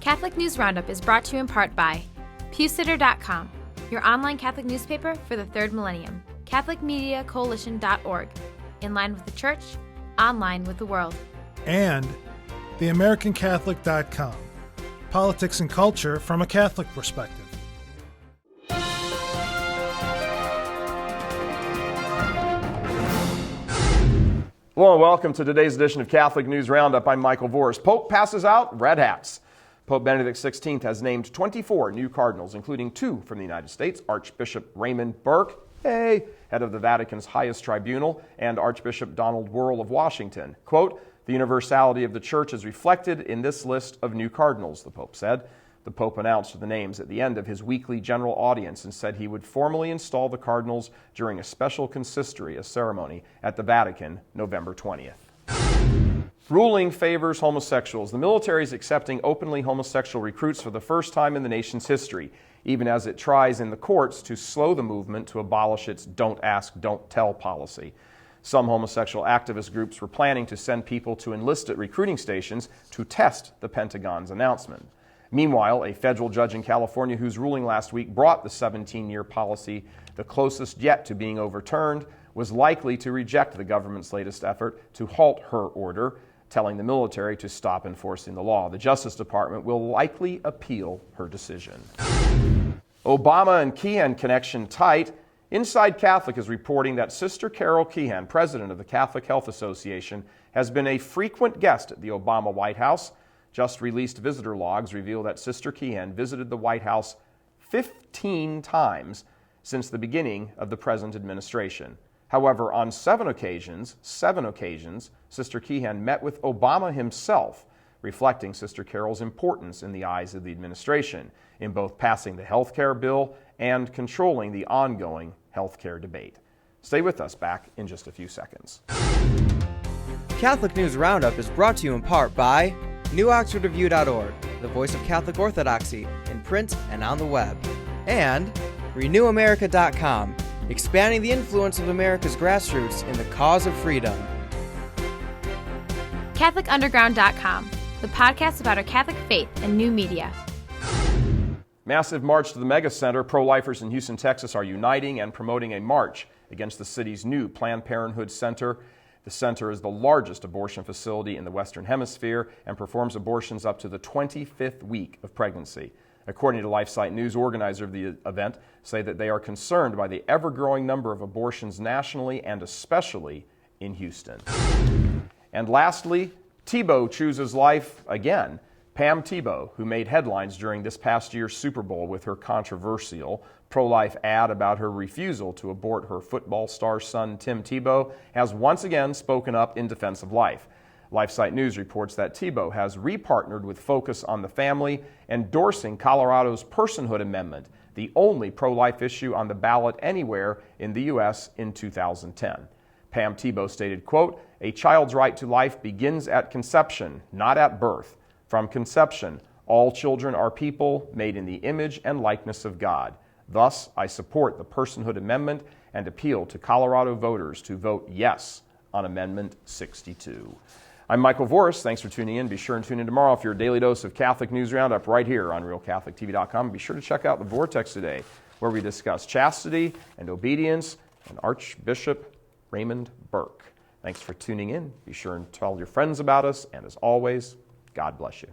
Catholic News Roundup is brought to you in part by PewSitter.com, your online Catholic newspaper for the third millennium, CatholicMediaCoalition.org, in line with the Church, online with the world. And TheAmericanCatholic.com, politics and culture from a Catholic perspective. Hello and welcome to today's edition of Catholic News Roundup. I'm Michael Voris. Pope passes out red hats. Pope Benedict XVI has named 24 new cardinals, including 2 from the United States, Archbishop Raymond Burke, head of the Vatican's highest tribunal, and Archbishop Donald Wuerl of Washington. Quote, "The universality of the Church is reflected in this list of new cardinals," the Pope said. The Pope announced the names at the end of his weekly general audience and said he would formally install the cardinals during a special consistory, a ceremony at the Vatican, November 20th. Ruling favors homosexuals. The military is accepting openly homosexual recruits for the first time in the nation's history, even as it tries in the courts to slow the movement to abolish its don't ask, don't tell policy. Some homosexual activist groups were planning to send people to enlist at recruiting stations to test the Pentagon's announcement. Meanwhile, a federal judge in California whose ruling last week brought the 17-year policy the closest yet to being overturned was likely to reject the government's latest effort to halt her order, telling the military to stop enforcing the law. The Justice Department will likely appeal her decision. Obama and Keehan connection tight. Inside Catholic is reporting that Sister Carol Keehan, president of the Catholic Health Association, has been a frequent guest at the Obama White House. Just released visitor logs reveal that Sister Keehan visited the White House 15 times since the beginning of the present administration. However, on 7 occasions, Sister Keehan met with Obama himself, reflecting Sister Carol's importance in the eyes of the administration in both passing the health care bill and controlling the ongoing health care debate. Stay with us, back in just a few seconds. Catholic News Roundup is brought to you in part by NewOxfordReview.org, the voice of Catholic Orthodoxy, in print and on the web. And RenewAmerica.com, expanding the influence of America's grassroots in the cause of freedom. CatholicUnderground.com, the podcast about our Catholic faith and new media. Massive march to the Megacenter. Pro-lifers in Houston, Texas are uniting and promoting a march against the city's new Planned Parenthood Center. The center is the largest abortion facility in the Western Hemisphere and performs abortions up to the 25th week of pregnancy. According to LifeSite News, organizer of the event say that they are concerned by the ever-growing number of abortions nationally and especially in Houston. And lastly, Tebow chooses life again. Pam Tebow, who made headlines during this past year's Super Bowl with her controversial pro-life ad about her refusal to abort her football star son Tim Tebow, has once again spoken up in defense of life. LifeSite News reports that Tebow has repartnered with Focus on the Family, endorsing Colorado's Personhood Amendment, the only pro-life issue on the ballot anywhere in the U.S. in 2010. Pam Tebow stated, quote, "A child's right to life begins at conception, not at birth. From conception, all children are people made in the image and likeness of God. Thus, I support the Personhood Amendment and appeal to Colorado voters to vote yes on Amendment 62. I'm Michael Voris. Thanks for tuning in. Be sure and tune in tomorrow for your daily dose of Catholic News Roundup right here on RealCatholicTV.com. Be sure to check out the Vortex today, where we discuss chastity and obedience and Archbishop Raymond Burke. Thanks for tuning in. Be sure and tell your friends about us. And as always, God bless you.